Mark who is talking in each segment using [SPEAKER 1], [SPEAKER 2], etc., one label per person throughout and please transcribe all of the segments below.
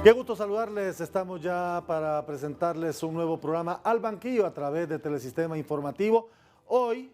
[SPEAKER 1] Qué gusto saludarles. Estamos ya para presentarles un nuevo programa Al Banquillo a través de Telesistema Informativo. Hoy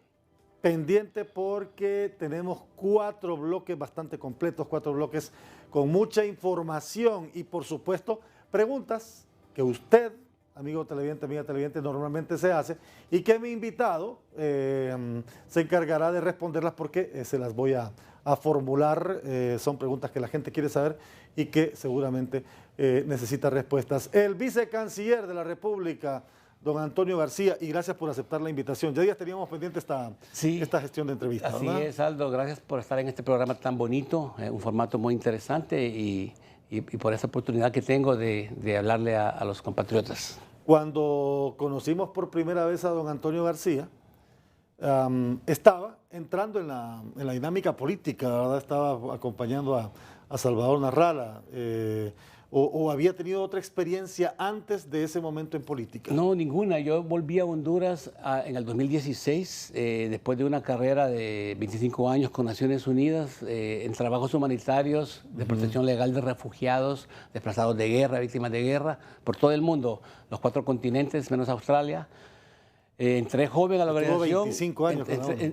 [SPEAKER 1] pendiente porque tenemos 4 bloques bastante completos, 4 bloques con mucha información y por supuesto preguntas que usted, amigo televidente, amiga televidente, normalmente se hace y que mi invitado se encargará de responderlas porque se las voy a formular. Son preguntas que la gente quiere saber y que seguramente necesita respuestas. El vicecanciller de la República, don Antonio García, y gracias por aceptar la invitación. Ya teníamos pendiente esta gestión de entrevista,
[SPEAKER 2] así
[SPEAKER 1] ¿verdad?
[SPEAKER 2] es, Aldo. Gracias por estar en este programa tan bonito, un formato muy interesante y por esa oportunidad que tengo de hablarle a los compatriotas.
[SPEAKER 1] Cuando conocimos por primera vez a don Antonio García, estaba entrando en la dinámica política, ¿verdad? Estaba acompañando a Salvador Narrala, o había tenido otra experiencia antes de ese momento en política.
[SPEAKER 2] No, ninguna. Yo volví a Honduras en el 2016, después de una carrera de 25 años con Naciones Unidas, en trabajos humanitarios de protección legal de refugiados, desplazados de guerra, víctimas de guerra, por todo el mundo, los 4 continentes, menos Australia. Entré joven a la organización.
[SPEAKER 1] 25 años.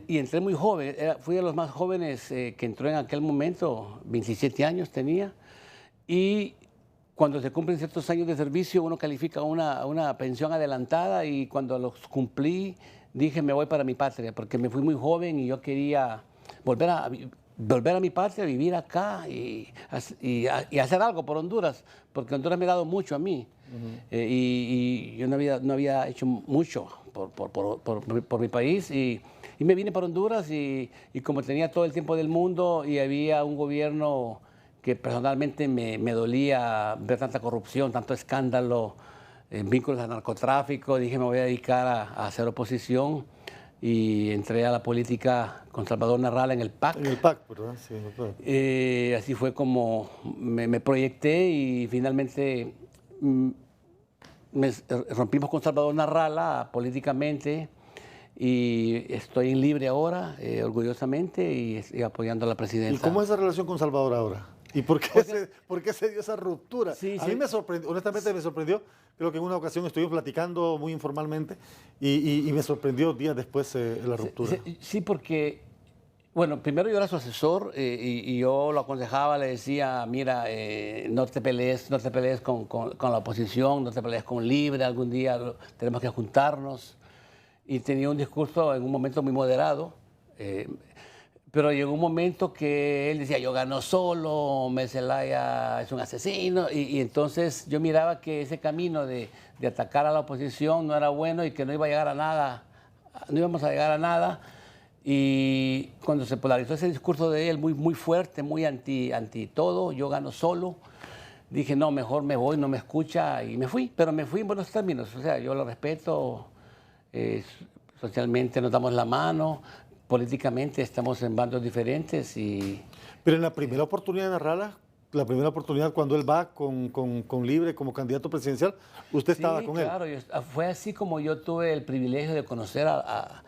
[SPEAKER 2] Y entré muy joven. Fui de los más jóvenes que entró en aquel momento, 27 años tenía. Y cuando se cumplen ciertos años de servicio, uno califica una pensión adelantada y cuando los cumplí, dije me voy para mi patria, porque me fui muy joven y yo quería volver a mi patria, vivir acá y hacer algo por Honduras, porque Honduras me ha dado mucho a mí. Y yo no había hecho mucho por mi país y me vine para Honduras y como tenía todo el tiempo del mundo y había un gobierno que personalmente me dolía ver tanta corrupción, tanto escándalo, vínculos al narcotráfico, dije me voy a dedicar a hacer oposición y entré a la política con Salvador Narrala en el PAC.
[SPEAKER 1] En el PAC, ¿verdad? Sí, en el PAC.
[SPEAKER 2] Así fue como me proyecté y finalmente rompimos con Salvador Narrala políticamente y estoy en Libre ahora, orgullosamente, y apoyando a la presidencia.
[SPEAKER 1] ¿Y cómo es esa relación con Salvador ahora? ¿Y por qué se dio esa ruptura?
[SPEAKER 2] Sí,
[SPEAKER 1] a mí me sorprendió, honestamente me sorprendió. Creo que en una ocasión estuvimos platicando muy informalmente y me sorprendió días después la ruptura.
[SPEAKER 2] Sí, porque, bueno, primero yo era su asesor y yo lo aconsejaba, le decía, mira, no te pelees con la oposición, no te pelees con Libre, algún día tenemos que juntarnos. Y tenía un discurso en un momento muy moderado. Pero llegó un momento que él decía, yo gano solo, Mel Zelaya es un asesino, y entonces yo miraba que ese camino de atacar a la oposición no era bueno y que no iba a llegar a nada, no íbamos a llegar a nada, y cuando se polarizó ese discurso de él muy fuerte, muy anti todo, yo gano solo, dije, no, mejor me voy, no me escucha, y me fui, pero me fui en buenos términos, o sea, yo lo respeto, socialmente nos damos la mano, políticamente estamos en bandos diferentes y...
[SPEAKER 1] Pero en la primera oportunidad de Narrala, la primera oportunidad cuando él va con Libre como candidato presidencial, usted estaba con él.
[SPEAKER 2] Claro, fue así como yo tuve el privilegio de conocer a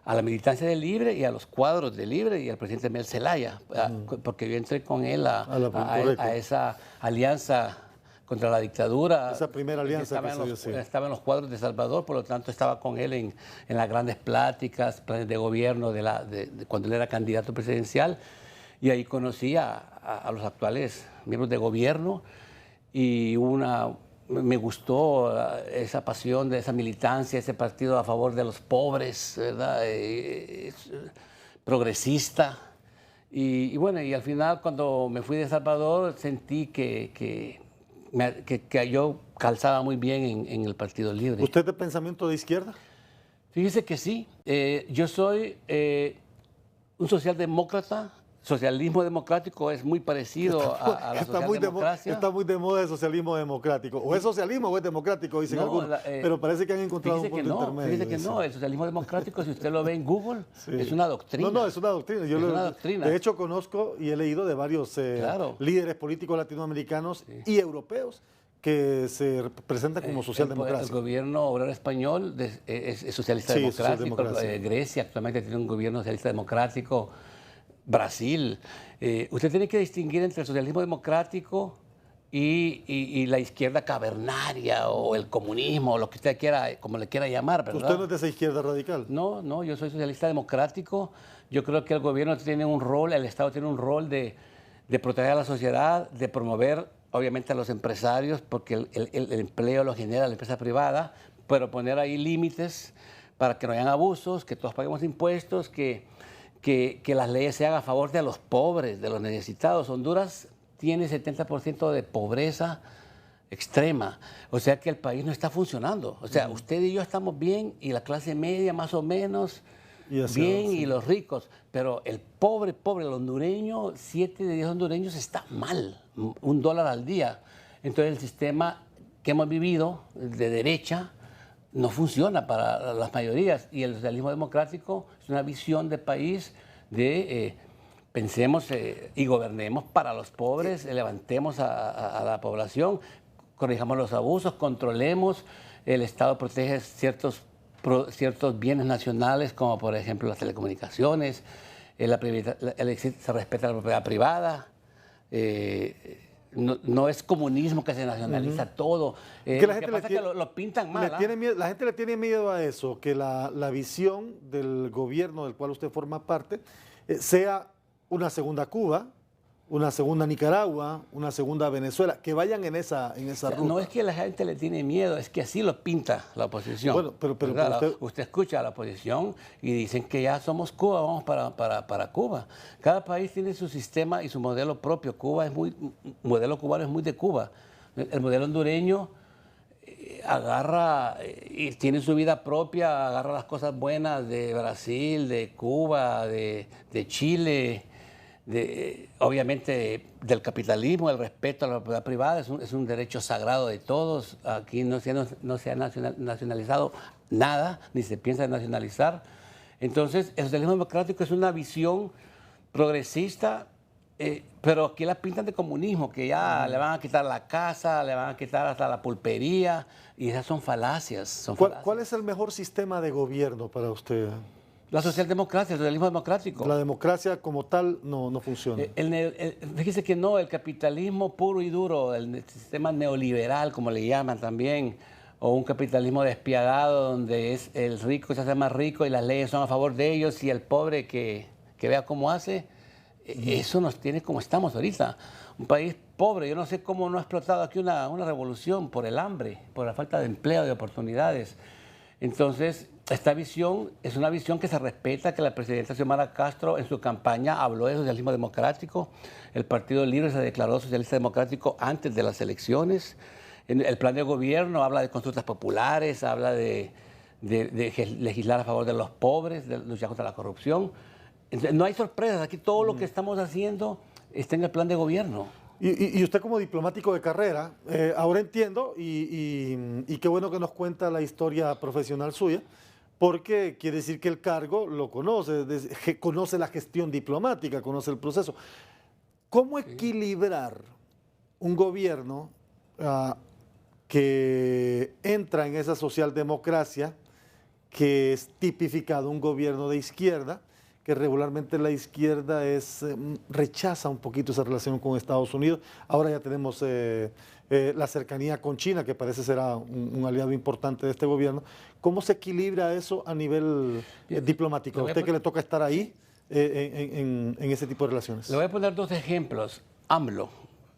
[SPEAKER 2] la militancia de Libre y a los cuadros de Libre y al presidente Mel Zelaya, porque yo entré con él a esa alianza contra la dictadura.
[SPEAKER 1] Esa primera alianza
[SPEAKER 2] estaba en los cuadros de Salvador, por lo tanto estaba con él en las grandes pláticas, planes de gobierno cuando él era candidato presidencial, y ahí conocí a los actuales miembros de gobierno y me gustó esa pasión de esa militancia, ese partido a favor de los pobres, ¿verdad? Progresista. Y bueno, y al final cuando me fui de Salvador sentí que yo calzaba muy bien en el Partido Libre.
[SPEAKER 1] ¿Usted es de pensamiento de izquierda?
[SPEAKER 2] Fíjese que sí. Yo soy un socialdemócrata. Socialismo democrático es muy parecido a la socialdemocracia.
[SPEAKER 1] Está muy de moda el socialismo democrático. O es socialismo o es democrático, dicen algunos. Pero parece que han encontrado un punto intermedio.
[SPEAKER 2] Fíjese que no, el socialismo democrático, si usted lo ve en Google, es una doctrina.
[SPEAKER 1] No, es una doctrina.
[SPEAKER 2] Es una doctrina.
[SPEAKER 1] De hecho, conozco y he leído de varios líderes políticos latinoamericanos y europeos que se presentan como socialdemocracia.
[SPEAKER 2] El gobierno obrero español es socialista democrático. Grecia actualmente tiene un gobierno socialista democrático. Brasil. Usted tiene que distinguir entre el socialismo democrático y la izquierda cavernaria o el comunismo, o lo que usted quiera, como le quiera llamar, ¿verdad?
[SPEAKER 1] ¿Usted no es de esa izquierda radical?
[SPEAKER 2] No, no, yo soy socialista democrático. Yo creo que el gobierno tiene un rol, el Estado tiene un rol de proteger a la sociedad, de promover, obviamente, a los empresarios, porque el empleo lo genera la empresa privada, pero poner ahí límites para que no hayan abusos, que todos paguemos impuestos, que las leyes se hagan a favor de los pobres, de los necesitados. Honduras tiene 70% de pobreza extrema, o sea que el país no está funcionando. O sea, usted y yo estamos bien y la clase media más o menos bien y los ricos, pero el pobre, el hondureño, 7 de 10 hondureños está mal, $1 al día. Entonces el sistema que hemos vivido de derecha no funciona para las mayorías y el socialismo democrático es una visión de país de pensemos y gobernemos para los pobres, levantemos a la población, corrijamos los abusos, controlemos, el Estado protege ciertos bienes nacionales, como por ejemplo las telecomunicaciones, se respeta la propiedad privada, no es comunismo que se nacionaliza todo.
[SPEAKER 1] Que la gente
[SPEAKER 2] pasa es que lo pintan mal.
[SPEAKER 1] La gente le tiene miedo a eso, que la visión del gobierno del cual usted forma parte sea una segunda Cuba, una segunda Nicaragua, una segunda Venezuela, que vayan en esa ruta.
[SPEAKER 2] No es que la gente le tiene miedo, es que así lo pinta la oposición.
[SPEAKER 1] Bueno, pero
[SPEAKER 2] usted escucha a la oposición y dicen que ya somos Cuba, vamos para Cuba. Cada país tiene su sistema y su modelo propio. Modelo cubano es muy de Cuba. El modelo hondureño agarra y tiene su vida propia, agarra las cosas buenas de Brasil, de Cuba, de Chile, obviamente del capitalismo, el respeto a la propiedad privada, es un derecho sagrado de todos. Aquí no se ha nacionalizado nada, ni se piensa nacionalizar. Entonces, el socialismo democrático es una visión progresista, pero aquí la pintan de comunismo, que ya le van a quitar la casa, le van a quitar hasta la pulpería, y esas son falacias.
[SPEAKER 1] ¿Cuál es el mejor sistema de gobierno para usted?
[SPEAKER 2] La socialdemocracia, el socialismo democrático.
[SPEAKER 1] La democracia como tal no funciona.
[SPEAKER 2] Fíjese que no, el capitalismo puro y duro, el sistema neoliberal, como le llaman también, o un capitalismo despiadado donde es el rico se hace más rico y las leyes son a favor de ellos y el pobre que vea cómo hace, eso nos tiene como estamos ahorita. Un país pobre, yo no sé cómo no ha explotado aquí una revolución por el hambre, por la falta de empleo, de oportunidades. Entonces, esta visión es una visión que se respeta, que la presidenta Xiomara Castro en su campaña habló de socialismo democrático. El Partido Libre se declaró socialista democrático antes de las elecciones. En el plan de gobierno habla de consultas populares, habla de legislar a favor de los pobres, de luchar contra la corrupción. Entonces, no hay sorpresas, aquí todo lo que estamos haciendo está en el plan de gobierno.
[SPEAKER 1] Y usted como diplomático de carrera, ahora entiendo, y qué bueno que nos cuenta la historia profesional suya, porque quiere decir que el cargo lo conoce, conoce la gestión diplomática, conoce el proceso. ¿Cómo equilibrar un gobierno que entra en esa socialdemocracia, que es tipificado un gobierno de izquierda, que regularmente la izquierda rechaza un poquito esa relación con Estados Unidos? Ahora ya tenemos la cercanía con China, que parece será un aliado importante de este gobierno. ¿Cómo se equilibra eso a nivel diplomático? ¿A usted que le toca estar ahí en ese tipo de relaciones?
[SPEAKER 2] Le voy a poner 2 ejemplos. AMLO,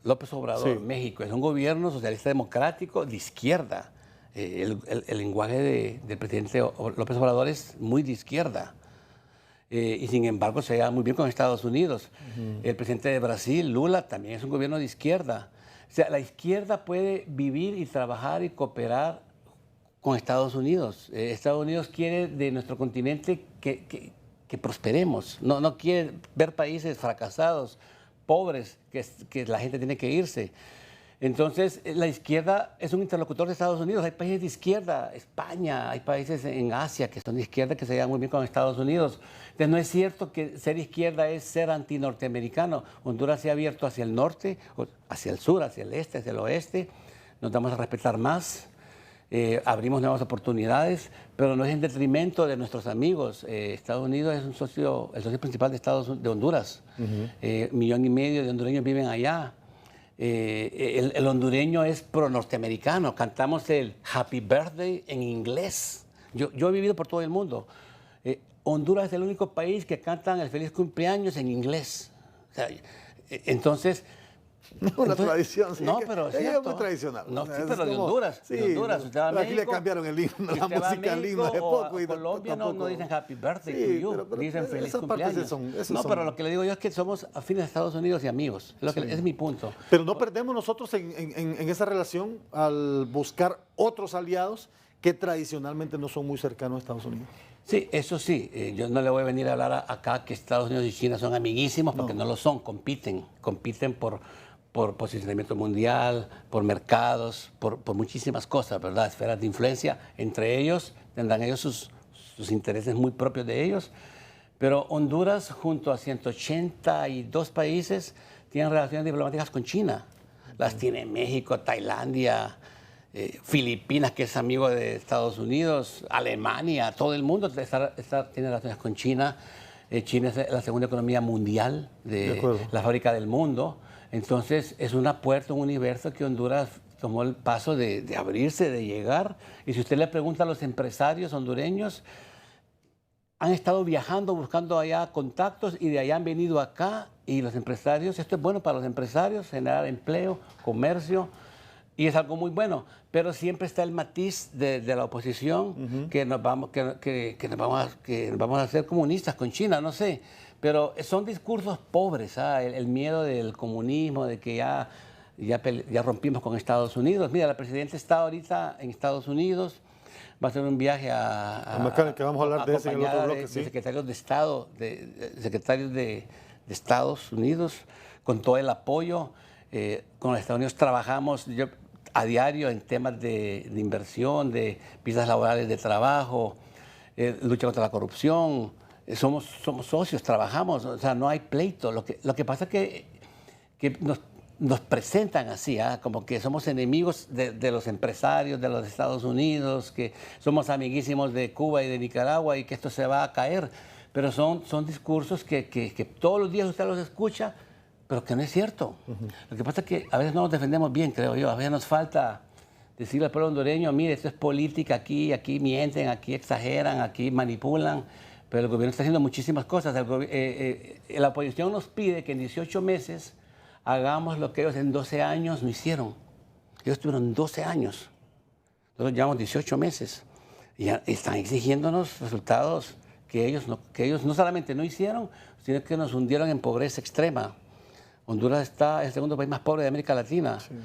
[SPEAKER 2] López Obrador, sí. México, es un gobierno socialista democrático de izquierda. El lenguaje del presidente López Obrador es muy de izquierda. Y sin embargo se lleva muy bien con Estados Unidos. El presidente de Brasil, Lula, también es un gobierno de izquierda. O sea, la izquierda puede vivir y trabajar y cooperar con Estados Unidos. Estados Unidos quiere de nuestro continente que prosperemos. No quiere ver países fracasados, pobres, que la gente tiene que irse. Entonces, la izquierda es un interlocutor de Estados Unidos. Hay países de izquierda, España, hay países en Asia que son de izquierda que se llevan muy bien con Estados Unidos. Entonces, no es cierto que ser izquierda es ser antinorteamericano. Honduras se ha abierto hacia el norte, hacia el sur, hacia el este, hacia el oeste. Nos damos a respetar más, abrimos nuevas oportunidades, pero no es en detrimento de nuestros amigos. Estados Unidos es el socio principal de Honduras. 1,5 millones de hondureños viven allá. el hondureño es pro-norteamericano. Cantamos el Happy Birthday en inglés. Yo he vivido por todo el mundo. Honduras es el único país que cantan el feliz cumpleaños en inglés. O sea, entonces...
[SPEAKER 1] Una tradición, sí.
[SPEAKER 2] No, pero
[SPEAKER 1] es muy tradicional.
[SPEAKER 2] No, sí, pero de Honduras.
[SPEAKER 1] Sí,
[SPEAKER 2] de Honduras. Usted va a
[SPEAKER 1] aquí
[SPEAKER 2] México,
[SPEAKER 1] le cambiaron el himno, la música al himno de poco. Y
[SPEAKER 2] Colombia no dicen Happy Birthday
[SPEAKER 1] sí,
[SPEAKER 2] to you, dicen feliz cumpleaños.
[SPEAKER 1] Pero
[SPEAKER 2] lo que le digo yo es que somos afines a Estados Unidos y amigos. Es mi punto.
[SPEAKER 1] Pero no perdemos nosotros en esa relación al buscar otros aliados que tradicionalmente no son muy cercanos a Estados Unidos.
[SPEAKER 2] Sí, eso sí. Yo no le voy a venir a hablar acá que Estados Unidos y China son amiguísimos porque no lo son. Compiten por posicionamiento mundial, por mercados, por muchísimas cosas, ¿verdad? Esferas de influencia. Entre ellos tendrán ellos sus intereses muy propios de ellos. Pero Honduras, junto a 182 países, tienen relaciones diplomáticas con China. Las tiene México, Tailandia, Filipinas, que es amigo de Estados Unidos, Alemania, todo el mundo tiene relaciones con China. China es la segunda economía mundial, la fábrica del mundo. Entonces, es una puerta, un universo que Honduras tomó el paso de abrirse, de llegar. Y si usted le pregunta a los empresarios hondureños, han estado viajando, buscando allá contactos y de allá han venido acá. Y los empresarios, esto es bueno para los empresarios, generar empleo, comercio, y es algo muy bueno. Pero siempre está el matiz de la oposición, que nos vamos a hacer comunistas con China, no sé. Pero son discursos pobres, el miedo del comunismo, de que ya rompimos con Estados Unidos. Mira, la presidenta está ahorita en Estados Unidos, va a hacer un viaje
[SPEAKER 1] que vamos a hablar de ese en el otro bloque, sí.
[SPEAKER 2] De secretarios de Estado, secretarios de Estados Unidos, con todo el apoyo. Con los Estados Unidos trabajamos a diario en temas de inversión, de visas laborales de trabajo, lucha contra la corrupción. Somos socios, trabajamos, o sea, no hay pleito. Lo que pasa es que nos presentan así, como que somos enemigos de los empresarios de los Estados Unidos, que somos amiguísimos de Cuba y de Nicaragua y que esto se va a caer. Pero son discursos que todos los días usted los escucha, pero que no es cierto. Lo que pasa es que a veces no nos defendemos bien, creo yo. A veces nos falta decirle al pueblo hondureño, mire, esto es política aquí mienten, aquí exageran, aquí manipulan. Pero el gobierno está haciendo muchísimas cosas. La oposición nos pide que en 18 meses hagamos lo que ellos en 12 años no hicieron. Ellos tuvieron 12 años. Nosotros llevamos 18 meses. Y están exigiéndonos resultados que ellos no solamente no hicieron, sino que nos hundieron en pobreza extrema. Honduras es el segundo país más pobre de América Latina. Sí.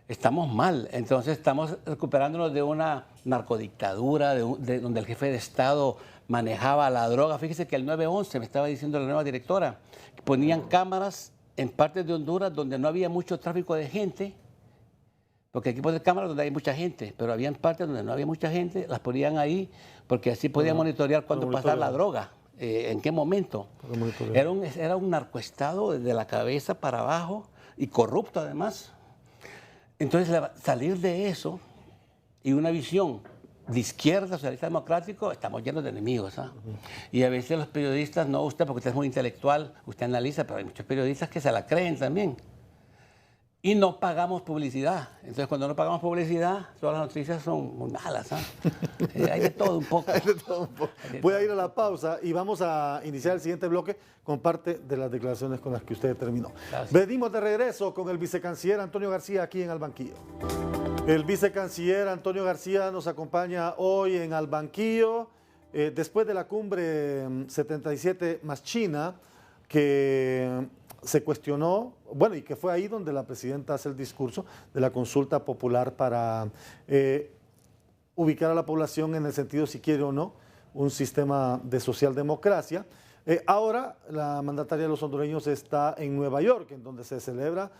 [SPEAKER 2] Estamos mal. Entonces estamos recuperándonos de una narcodictadura, donde el jefe de Estado manejaba la droga. Fíjese que el 911, me estaba diciendo la nueva directora, ponían cámaras en partes de Honduras donde no había mucho tráfico de gente, porque aquí ponen cámaras donde hay mucha gente, pero había partes donde no había mucha gente, las ponían ahí, porque así podían monitorear cuándo pasaba la droga, en qué momento. Era un narcoestado desde la cabeza para abajo y corrupto además. Entonces, salir de eso y una visión de izquierda, socialista democrático, estamos llenos de enemigos. Y a veces los periodistas, no usted, porque usted es muy intelectual, usted analiza, pero hay muchos periodistas que se la creen también. Y no pagamos publicidad. Entonces, cuando no pagamos publicidad, todas las noticias son muy malas. Hay de todo un poco.
[SPEAKER 1] Hay de todo un poco. Voy a ir a la pausa y vamos a iniciar el siguiente bloque con parte de las declaraciones con las que usted terminó. Gracias. Venimos de regreso con el vicecanciller Antonio García aquí en Al Banquillo. El vicecanciller Antonio García nos acompaña hoy en Al Banquillo, después de la cumbre 77 más China, que se cuestionó, bueno, y que fue ahí donde la presidenta hace el discurso de la consulta popular para ubicar a la población en el sentido si quiere o no un sistema de socialdemocracia. Ahora la mandataria de los hondureños está en Nueva York, en donde se celebra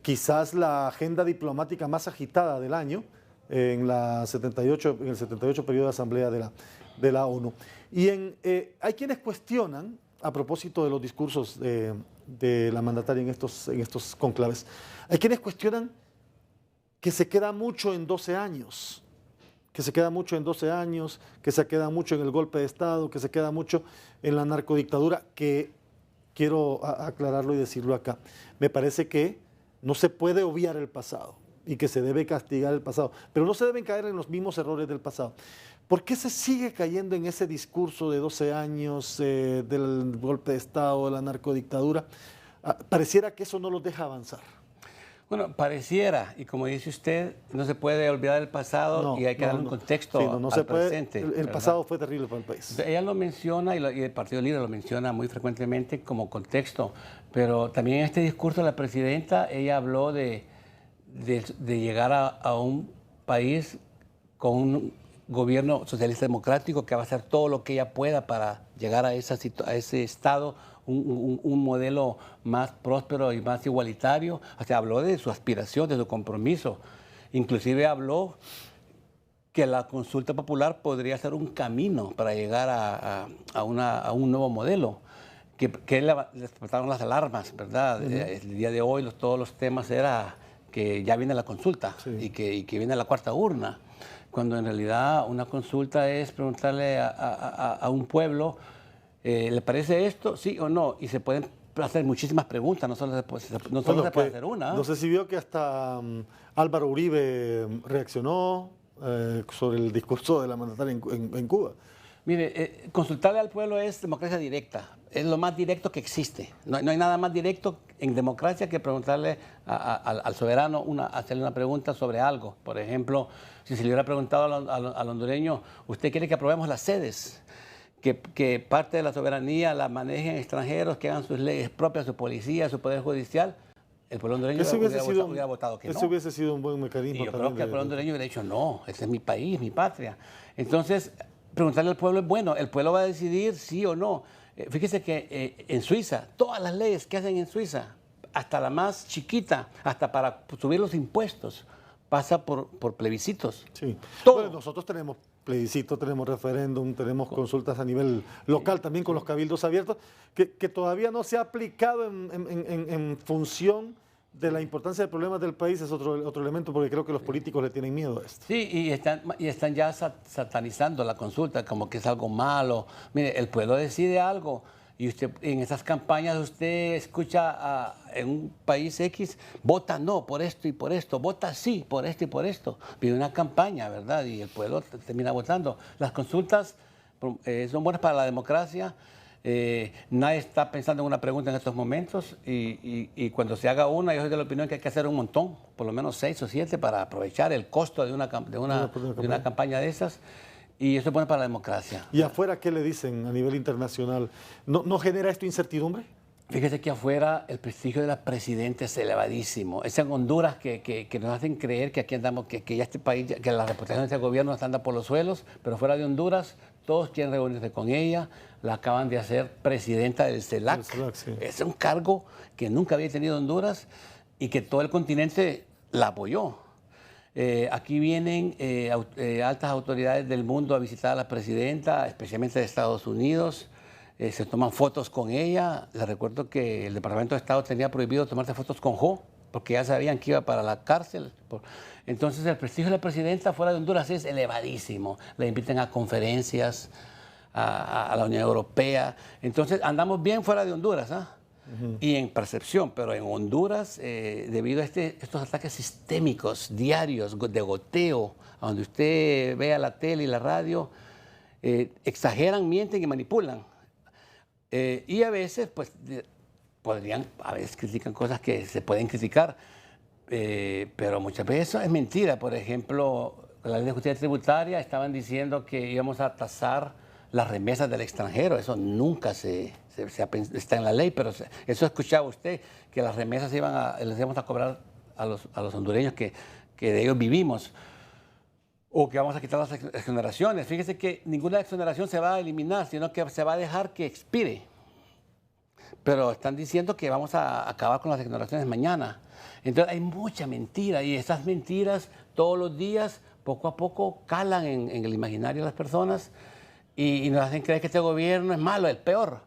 [SPEAKER 1] quizás la agenda diplomática más agitada del año, en el 78 periodo de asamblea de la ONU. Y hay quienes cuestionan, a propósito de los discursos de la mandataria en estos conclaves, hay quienes cuestionan que se queda mucho en 12 años, que se queda mucho en 12 años, que se queda mucho en el golpe de Estado, que se queda mucho en la narcodictadura, que quiero aclararlo y decirlo acá. Me parece que no se puede obviar el pasado y que se debe castigar el pasado, pero no se deben caer en los mismos errores del pasado. ¿Por qué se sigue cayendo en ese discurso de 12 años del golpe de Estado, de la narcodictadura? Pareciera que eso no los deja avanzar.
[SPEAKER 2] Bueno, pareciera, y como dice usted, no se puede olvidar el pasado y hay que darle un contexto al presente.
[SPEAKER 1] El pasado fue terrible para el país.
[SPEAKER 2] Ella lo menciona y el Partido Libre lo menciona muy frecuentemente como contexto, pero también en este discurso de la presidenta, ella habló de llegar a un país con un gobierno socialista democrático que va a hacer todo lo que ella pueda para llegar a ese estado, un modelo más próspero y más igualitario. O sea, habló de su aspiración, de su compromiso. Inclusive habló que la consulta popular podría ser un camino para llegar a un nuevo modelo. Que le despertaron las alarmas, ¿verdad? El día de hoy todos los temas era que ya viene la consulta y que viene la cuarta urna, cuando en realidad una consulta es preguntarle a un pueblo, ¿le parece esto? ¿Sí o no? Y se pueden hacer muchísimas preguntas, no solo se puede hacer una.
[SPEAKER 1] No sé si vio que hasta Álvaro Uribe reaccionó sobre el discurso de la mandataria en Cuba.
[SPEAKER 2] Mire, consultarle al pueblo es democracia directa, es lo más directo que existe. No hay nada más directo en democracia que preguntarle al soberano, hacerle una pregunta sobre algo. Por ejemplo, si se le hubiera preguntado al hondureño, ¿usted quiere que aprobemos las sedes? Que parte de la soberanía la manejen extranjeros, que hagan sus leyes propias, su policía, su poder judicial. El pueblo hondureño hubiera votado que no.
[SPEAKER 1] Ese hubiese sido un buen mecanismo.
[SPEAKER 2] Y yo creo que el pueblo hondureño hubiera dicho, no, ese es mi país, mi patria. Entonces, preguntarle al pueblo es bueno, el pueblo va a decidir sí o no. Fíjese que en Suiza, todas las leyes que hacen en Suiza, hasta la más chiquita, hasta para subir los impuestos, pasa por plebiscitos.
[SPEAKER 1] Sí.
[SPEAKER 2] Todo.
[SPEAKER 1] Bueno, nosotros tenemos plebiscito, tenemos referéndum, tenemos consultas a nivel local también con los cabildos abiertos, que todavía no se ha aplicado en función de la importancia de problemas del país. Es otro elemento, porque creo que los políticos le tienen miedo a esto.
[SPEAKER 2] Sí, y están ya satanizando la consulta como que es algo malo. Mire, el pueblo decide algo y usted en esas campañas usted escucha en un país X, vota no por esto y por esto, vota sí por esto y por esto. Pide una campaña, ¿verdad? Y el pueblo termina votando. Las consultas son buenas para la democracia. Nadie está pensando en una pregunta en estos momentos y cuando se haga una, yo soy de la opinión que hay que hacer un montón, por lo menos 6 o 7 para aprovechar el costo de una campaña de esas, y eso es bueno para la democracia.
[SPEAKER 1] ¿Y afuera qué le dicen a nivel internacional? ¿No genera esto incertidumbre?
[SPEAKER 2] Fíjese que afuera el prestigio de la presidenta es elevadísimo. Es en Honduras que nos hacen creer que aquí andamos, que ya este país, que la reputación de este gobierno anda por los suelos, pero fuera de Honduras todos quieren reunirse con ella. La acaban de hacer presidenta del CELAC. Sí. Es un cargo que nunca había tenido Honduras y que todo el continente la apoyó. Aquí vienen altas autoridades del mundo a visitar a la presidenta, especialmente de Estados Unidos. Se toman fotos con ella. Les recuerdo que el Departamento de Estado tenía prohibido tomarse fotos con Jo, porque ya sabían que iba para la cárcel. Entonces el prestigio de la presidenta fuera de Honduras es elevadísimo. Le invitan a conferencias, a la Unión Europea. Entonces andamos bien fuera de Honduras, y en percepción, pero en Honduras, debido a estos ataques sistémicos, diarios, de goteo, a donde usted vea la tele y la radio, exageran, mienten y manipulan. Y a veces, pues, a veces critican cosas que se pueden criticar, pero muchas veces eso es mentira. Por ejemplo, la ley de justicia tributaria estaban diciendo que íbamos a tasar las remesas del extranjero. Eso nunca está en la ley, pero eso escuchaba usted, que las remesas les íbamos a cobrar a los hondureños que de ellos vivimos. O que vamos a quitar las exoneraciones. Fíjese que ninguna exoneración se va a eliminar, sino que se va a dejar que expire. Pero están diciendo que vamos a acabar con las exoneraciones mañana. Entonces hay mucha mentira y esas mentiras todos los días, poco a poco, calan en el imaginario de las personas y nos hacen creer que este gobierno es malo, el peor.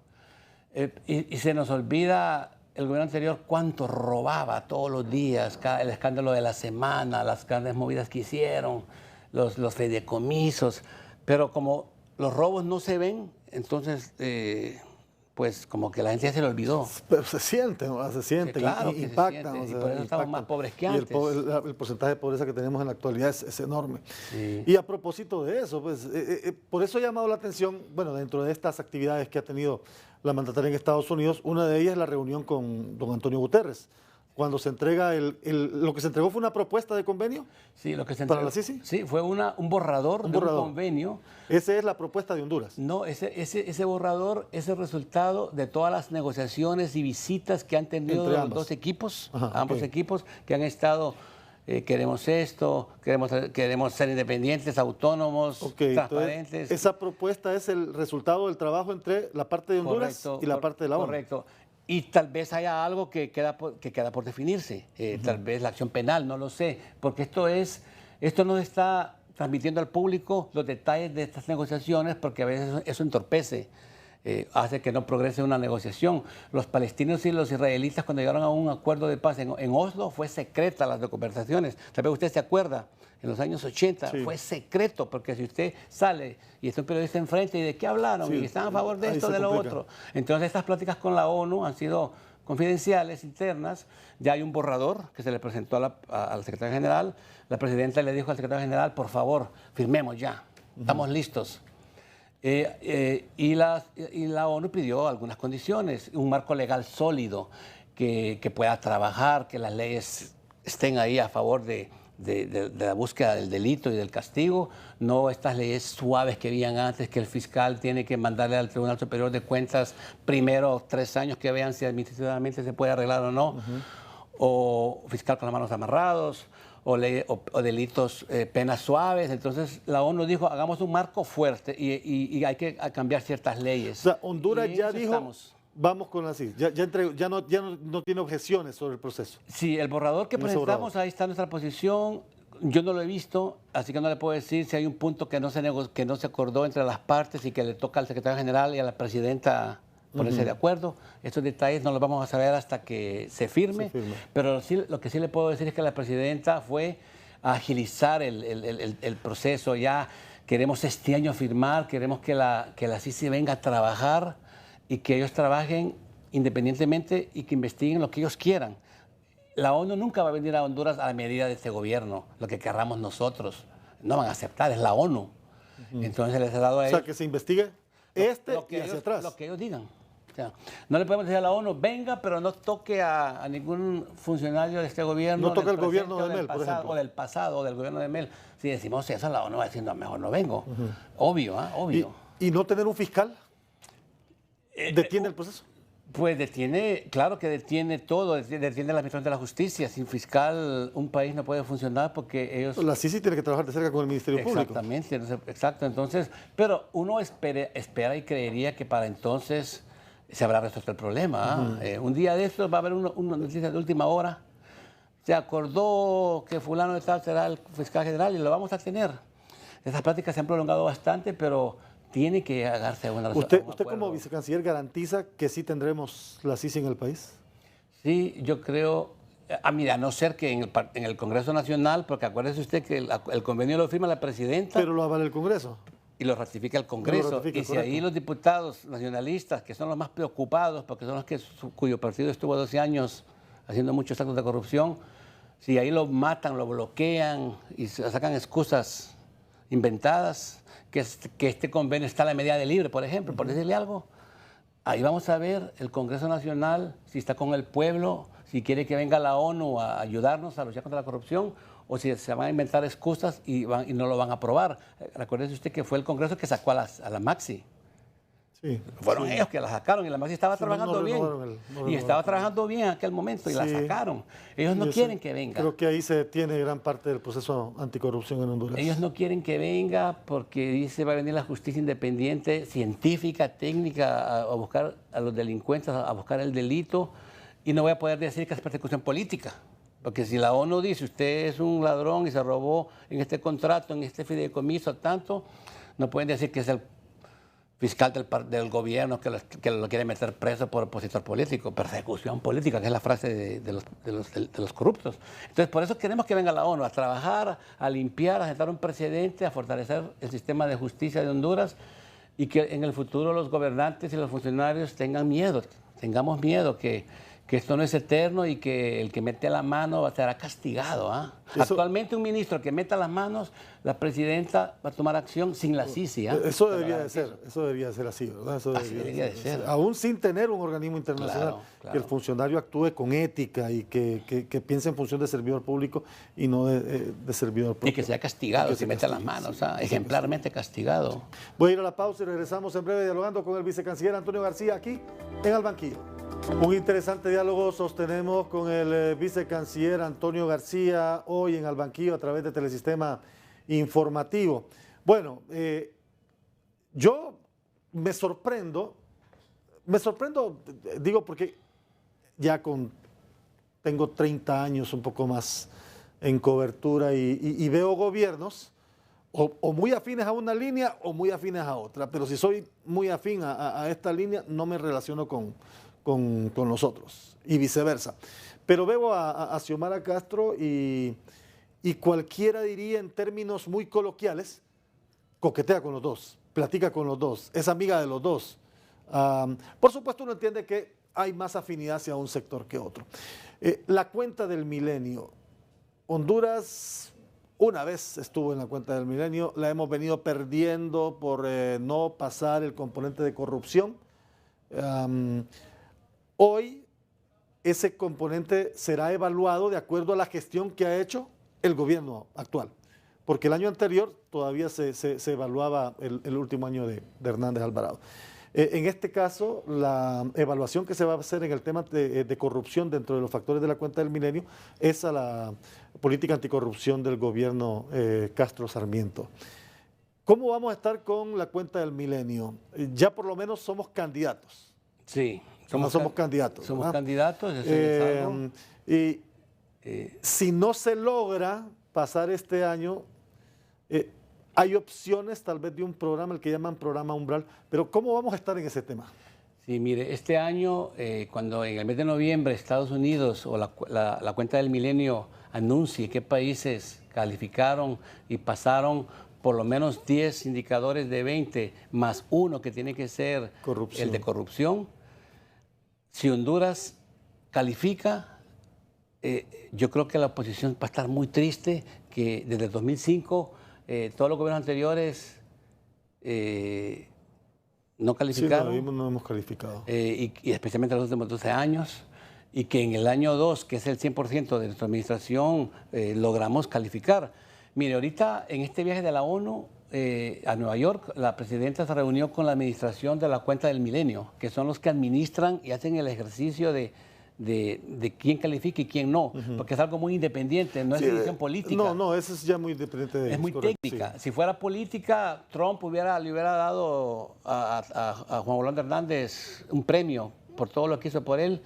[SPEAKER 2] Y se nos olvida el gobierno anterior cuánto robaba todos los días, el escándalo de la semana, las grandes movidas que hicieron, los fideicomisos, pero como los robos no se ven, entonces pues como que la gente ya se le olvidó.
[SPEAKER 1] Pero se siente, ¿no? Se siente,
[SPEAKER 2] Sí, claro que se
[SPEAKER 1] impactan.
[SPEAKER 2] siente,
[SPEAKER 1] O
[SPEAKER 2] y
[SPEAKER 1] sea,
[SPEAKER 2] por eso estamos más pobres que antes.
[SPEAKER 1] El porcentaje de pobreza que tenemos en la actualidad es enorme.
[SPEAKER 2] Sí.
[SPEAKER 1] Y a propósito de eso, pues, por eso ha llamado la atención, bueno, dentro de estas actividades que ha tenido la mandataria en Estados Unidos, una de ellas es la reunión con don Antonio Guterres. Cuando se entrega, lo que se entregó fue una propuesta de convenio.
[SPEAKER 2] Sí, lo que se
[SPEAKER 1] ¿Para
[SPEAKER 2] entregó,
[SPEAKER 1] la Sisi?
[SPEAKER 2] sí, fue un borrador de un convenio.
[SPEAKER 1] Esa es la propuesta de Honduras.
[SPEAKER 2] No, ese borrador es el resultado de todas las negociaciones y visitas que han tenido los dos equipos, ambos equipos que han estado, queremos esto, queremos ser independientes, autónomos, transparentes.
[SPEAKER 1] Entonces, esa propuesta es el resultado del trabajo entre la parte de Honduras y la parte de la ONU.
[SPEAKER 2] Correcto. Y tal vez haya algo que queda por definirse, tal vez la acción penal, no lo sé, porque esto no está transmitiendo al público los detalles de estas negociaciones, porque a veces eso entorpece, hace que no progrese una negociación. Los palestinos y los israelitas, cuando llegaron a un acuerdo de paz en Oslo, fue secreta las conversaciones. Tal vez usted se acuerda, en los años 80 fue secreto, porque si usted sale y está un periodista enfrente y de qué hablaron, y están a favor de esto, de lo otro. Entonces estas pláticas con la ONU han sido confidenciales, internas. Ya hay un borrador que se le presentó al secretario general. La presidenta le dijo al secretario general, por favor, firmemos ya, estamos listos. Y la ONU pidió algunas condiciones, un marco legal sólido que pueda trabajar, que las leyes estén ahí a favor de la búsqueda del delito y del castigo, no estas leyes suaves que habían antes, que el fiscal tiene que mandarle al Tribunal Superior de Cuentas primero 3 años que vean si administrativamente se puede arreglar o no, o fiscal con las manos amarrados, o delitos, penas suaves. Entonces la ONU dijo, hagamos un marco fuerte y hay que cambiar ciertas leyes.
[SPEAKER 1] O sea, Honduras ya dijo, vamos con la CIS, ya no tiene objeciones sobre el proceso.
[SPEAKER 2] Sí, el borrador que presentamos, ahí está nuestra posición. Yo no lo he visto, así que no le puedo decir si hay un punto que no se acordó entre las partes y que le toca al secretario general y a la presidenta ponerse de acuerdo. Estos detalles no los vamos a saber hasta que se firme. Pero sí, lo que sí le puedo decir es que la presidenta fue a agilizar el proceso. Ya queremos este año firmar, queremos que la CICI venga a trabajar y que ellos trabajen independientemente y que investiguen lo que ellos quieran. La ONU nunca va a venir a Honduras a la medida de este gobierno, lo que querramos nosotros. No van a aceptar, es la ONU. Entonces les he dado a ellos...
[SPEAKER 1] O sea, que se investigue y hacia atrás.
[SPEAKER 2] Lo que ellos digan. O sea, no le podemos decir a la ONU, venga, pero no toque a ningún funcionario de este gobierno.
[SPEAKER 1] No toque al gobierno de Mel, por ejemplo.
[SPEAKER 2] O del pasado, o del gobierno de Mel. Si decimos eso, la ONU va a decir, no, mejor no vengo. Obvio, obvio.
[SPEAKER 1] ¿Y no tener un fiscal? ¿Detiene el proceso?
[SPEAKER 2] Pues detiene, claro que detiene todo, detiene la administración de la justicia. Sin fiscal un país no puede funcionar porque ellos...
[SPEAKER 1] La CICI tiene que trabajar de cerca con el Ministerio Público.
[SPEAKER 2] Exactamente, exacto. Entonces, pero uno espera y creería que para entonces se habrá resuelto el problema. Un día de estos va a haber una noticia de última hora. Se acordó que fulano de tal será el fiscal general y lo vamos a tener. Esas pláticas se han prolongado bastante, pero... tiene que hacerse una
[SPEAKER 1] resolución. ¿Usted como vicecanciller garantiza que sí tendremos la CICI en el país?
[SPEAKER 2] Sí, yo creo, mira, a no ser que en el Congreso Nacional, porque acuérdese usted que el convenio lo firma la presidenta.
[SPEAKER 1] Pero lo avala el Congreso.
[SPEAKER 2] Y lo ratifica el Congreso. Y si ahí los diputados nacionalistas, que son los más preocupados, porque son los cuyo partido estuvo 12 años haciendo muchos actos de corrupción, si ahí lo matan, lo bloquean y sacan excusas inventadas, que este convenio está a la medida de libre, por ejemplo, por decirle algo. Ahí vamos a ver el Congreso Nacional, si está con el pueblo, si quiere que venga la ONU a ayudarnos a luchar contra la corrupción, o si se van a inventar excusas y no lo van a aprobar. Recuérdese usted que fue el Congreso que sacó a la Maxi.
[SPEAKER 1] Sí,
[SPEAKER 2] fueron ellos que la sacaron y la Maxi estaba trabajando bien. Y estaba trabajando bien en aquel momento y la sacaron. Ellos no quieren que venga.
[SPEAKER 1] Creo que ahí se detiene gran parte del proceso anticorrupción en Honduras.
[SPEAKER 2] Ellos no quieren que venga porque dice va a venir la justicia independiente, científica, técnica, a buscar a los delincuentes, a buscar el delito. Y no voy a poder decir que es persecución política. Porque si la ONU dice usted es un ladrón y se robó en este contrato, en este fideicomiso tanto, no pueden decir que es el fiscal del gobierno que lo quiere meter preso por opositor político, persecución política, que es la frase de los corruptos. Entonces, por eso queremos que venga la ONU a trabajar, a limpiar, a sentar un precedente, a fortalecer el sistema de justicia de Honduras y que en el futuro los gobernantes y los funcionarios tengan miedo, tengamos miedo que esto no es eterno y que el que mete la mano será castigado. Actualmente un ministro que meta las manos, la presidenta va a tomar acción sin la CICI.
[SPEAKER 1] Eso debería de ser así, ¿verdad? Eso debería de ser. Aún sin tener un organismo internacional, claro. Que el funcionario actúe con ética y que piense en función de servidor público y no de servidor público.
[SPEAKER 2] Y que sea castigado, que meta las manos, ejemplarmente castigado.
[SPEAKER 1] Voy a ir a la pausa y regresamos en breve dialogando con el vicecanciller Antonio García aquí en Al Banquillo. Un interesante diálogo sostenemos con el vicecanciller Antonio García hoy en Al Banquillo a través de Telesistema Informativo. Bueno, yo me sorprendo, digo porque ya tengo 30 años, un poco más en cobertura y veo gobiernos o muy afines a una línea o muy afines a otra, pero si soy muy afín a esta línea no me relaciono con nosotros y viceversa. Pero veo a Xiomara Castro y cualquiera diría en términos muy coloquiales, coquetea con los dos, platica con los dos, es amiga de los dos. Por supuesto uno entiende que hay más afinidad hacia un sector que otro. La cuenta del milenio, Honduras una vez estuvo en la cuenta del milenio, la hemos venido perdiendo por no pasar el componente de corrupción. Hoy ese componente será evaluado de acuerdo a la gestión que ha hecho el gobierno actual, porque el año anterior todavía se evaluaba el último año de Hernández Alvarado. En este caso, la evaluación que se va a hacer en el tema de corrupción dentro de los factores de la cuenta del milenio es a la política anticorrupción del gobierno Castro Sarmiento. ¿Cómo vamos a estar con la cuenta del milenio? Ya por lo menos somos candidatos.
[SPEAKER 2] Sí.
[SPEAKER 1] Somos candidatos.
[SPEAKER 2] Somos candidatos.
[SPEAKER 1] Y si no se logra pasar este año, hay opciones tal vez de un programa, el que llaman programa umbral, pero ¿cómo vamos a estar en ese tema?
[SPEAKER 2] Sí, mire, este año, cuando en el mes de noviembre Estados Unidos o la cuenta del milenio anuncie qué países calificaron y pasaron por lo menos 10 indicadores de 20, más uno que tiene que ser el de corrupción, si Honduras califica, yo creo que la oposición va a estar muy triste, que desde el 2005 todos los gobiernos anteriores no calificaron.
[SPEAKER 1] Sí, no hemos calificado.
[SPEAKER 2] Y especialmente los últimos 12 años, y que en el año 2, que es el 100% de nuestra administración, logramos calificar. Mire, ahorita en este viaje de la ONU, a Nueva York, la presidenta se reunió con la administración de la cuenta del milenio, que son los que administran y hacen el ejercicio de quién califica y quién no, porque es algo muy independiente, no es decisión política.
[SPEAKER 1] No, eso es ya muy independiente de ellos.
[SPEAKER 2] Es muy técnica. Sí. Si fuera política, Trump le hubiera dado a Juan Orlando Hernández un premio por todo lo que hizo por él,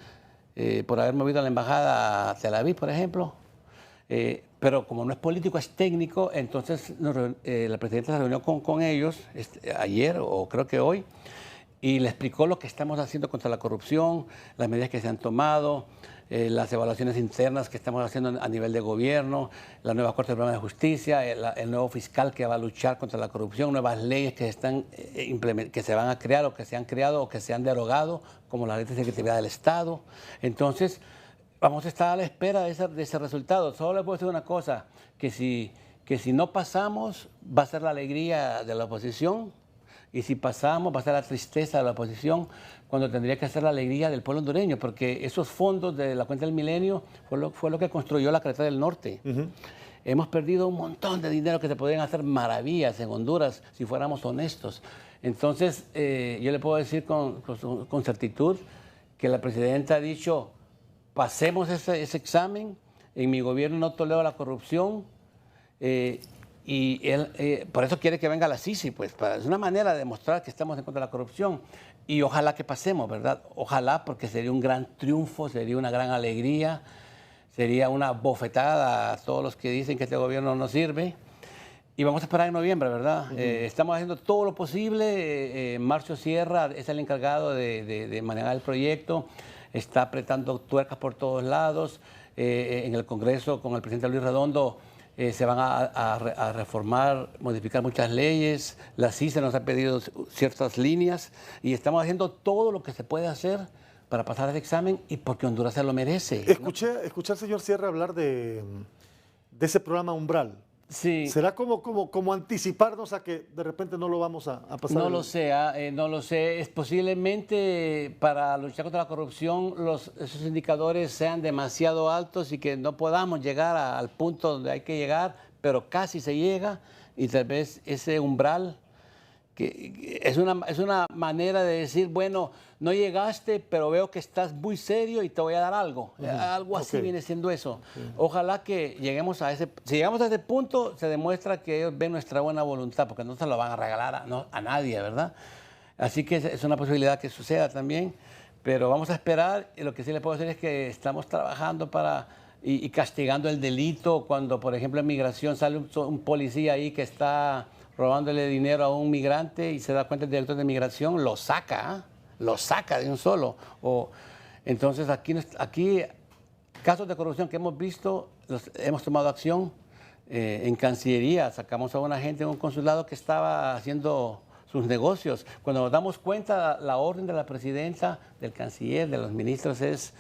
[SPEAKER 2] por haber movido a la embajada a Tel Aviv, por ejemplo. Pero como no es político, es técnico, entonces la presidenta se reunió con ellos ayer o creo que hoy y le explicó lo que estamos haciendo contra la corrupción, las medidas que se han tomado, las evaluaciones internas que estamos haciendo a nivel de gobierno, la nueva Corte Suprema de Justicia, el nuevo fiscal que va a luchar contra la corrupción, nuevas leyes que se van a crear o que se han creado o que se han derogado, como la ley de secretividad del Estado. Entonces, vamos a estar a la espera de ese resultado. Solo les puedo decir una cosa, que si no pasamos, va a ser la alegría de la oposición, y si pasamos, va a ser la tristeza de la oposición, cuando tendría que ser la alegría del pueblo hondureño, porque esos fondos de la cuenta del milenio fue lo que construyó la carretera del norte. Hemos perdido un montón de dinero que se podrían hacer maravillas en Honduras si fuéramos honestos. Entonces, yo le puedo decir con certitud que la presidenta ha dicho: pasemos ese examen, en mi gobierno no tolero la corrupción, y él por eso quiere que venga la CICI, pues es una manera de demostrar que estamos en contra de la corrupción, y ojalá que pasemos, ¿verdad? Ojalá, porque sería un gran triunfo, sería una gran alegría, sería una bofetada a todos los que dicen que este gobierno no sirve. Y vamos a esperar en noviembre, ¿verdad? Estamos haciendo todo lo posible. Marcio Sierra es el encargado de manejar el proyecto, está apretando tuercas por todos lados. En el Congreso, con el presidente Luis Redondo, se van a reformar, modificar muchas leyes, la CICE nos ha pedido ciertas líneas y estamos haciendo todo lo que se puede hacer para pasar el examen y porque Honduras se lo merece.
[SPEAKER 1] Escuché al señor Sierra hablar de ese programa Umbral.
[SPEAKER 2] Sí.
[SPEAKER 1] ¿Será como anticiparnos a que de repente no lo vamos a pasar?
[SPEAKER 2] No lo sé, no lo sé. Es posiblemente para luchar contra la corrupción esos indicadores sean demasiado altos y que no podamos llegar al punto donde hay que llegar, pero casi se llega y tal vez ese umbral que es una manera de decir, bueno, no llegaste, pero veo que estás muy serio y te voy a dar algo. Algo así viene siendo eso. Ojalá que lleguemos a si llegamos a ese punto, se demuestra que ellos ven nuestra buena voluntad, porque no se lo van a regalar a nadie, ¿verdad? Así que es una posibilidad que suceda también, pero vamos a esperar. Y lo que sí les puedo decir es que estamos trabajando y castigando el delito. Cuando, por ejemplo, en migración sale un policía ahí que está robándole dinero a un migrante y se da cuenta el director de migración, lo saca de un solo. Entonces aquí casos de corrupción que hemos visto, hemos tomado acción. En Cancillería sacamos a una gente en un consulado que estaba haciendo sus negocios. Cuando nos damos cuenta, la orden de la presidenta, del canciller, de los ministros es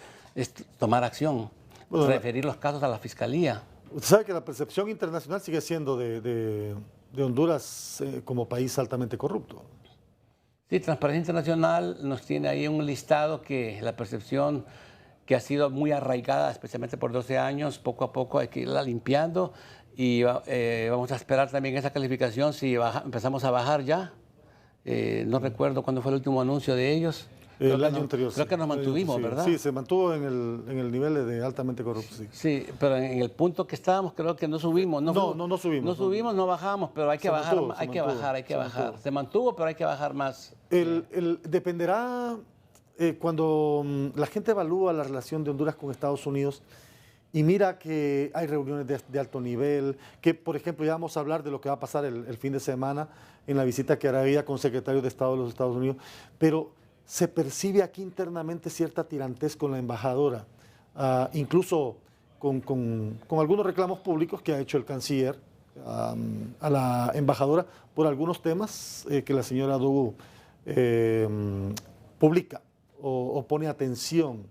[SPEAKER 2] tomar acción, referir los casos a la fiscalía.
[SPEAKER 1] Usted sabe que la percepción internacional sigue siendo de Honduras como país altamente corrupto.
[SPEAKER 2] Sí, Transparencia Internacional nos tiene ahí un listado que la percepción que ha sido muy arraigada, especialmente por 12 años, poco a poco hay que irla limpiando y vamos a esperar también esa calificación si empezamos a bajar ya. No recuerdo cuándo fue el último anuncio de ellos.
[SPEAKER 1] El año anterior.
[SPEAKER 2] Creo que nos mantuvimos,
[SPEAKER 1] sí,
[SPEAKER 2] ¿verdad?
[SPEAKER 1] Sí, se mantuvo en el nivel de altamente corrupto. Sí.
[SPEAKER 2] Sí, pero en el punto que estábamos creo que no subimos.
[SPEAKER 1] No subimos.
[SPEAKER 2] No subimos, no bajamos, pero hay que bajar, hay que bajar. Se mantuvo, pero hay que bajar más.
[SPEAKER 1] Dependerá cuando la gente evalúa la relación de Honduras con Estados Unidos y mira que hay reuniones de alto nivel, que por ejemplo ya vamos a hablar de lo que va a pasar el fin de semana en la visita que hará ella con secretarios de Estado de los Estados Unidos, pero se percibe aquí internamente cierta tirantez con la embajadora, incluso con algunos reclamos públicos que ha hecho el canciller a la embajadora por algunos temas que la señora Dugu publica o pone atención.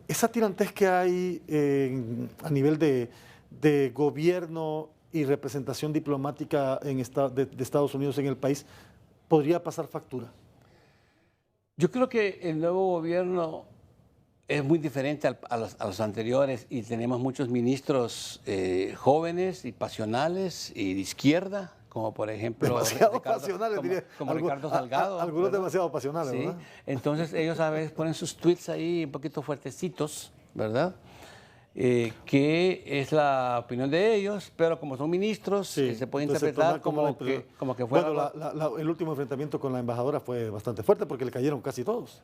[SPEAKER 1] Esa tirantez que hay a nivel de gobierno y representación diplomática de Estados Unidos en el país, ¿podría pasar factura?
[SPEAKER 2] Yo creo que el nuevo gobierno es muy diferente a los anteriores y tenemos muchos ministros jóvenes y pasionales y de izquierda, como por ejemplo
[SPEAKER 1] demasiado pasionales, diría.
[SPEAKER 2] Como Ricardo Salgado.
[SPEAKER 1] Algunos demasiado pasionales,
[SPEAKER 2] sí.
[SPEAKER 1] ¿verdad?
[SPEAKER 2] Entonces ellos a veces ponen sus tweets ahí un poquito fuertecitos, ¿verdad? Que es la opinión de ellos, pero como son ministros, se puede interpretar como que fuera...
[SPEAKER 1] Bueno, el último enfrentamiento con la embajadora fue bastante fuerte porque le cayeron casi todos.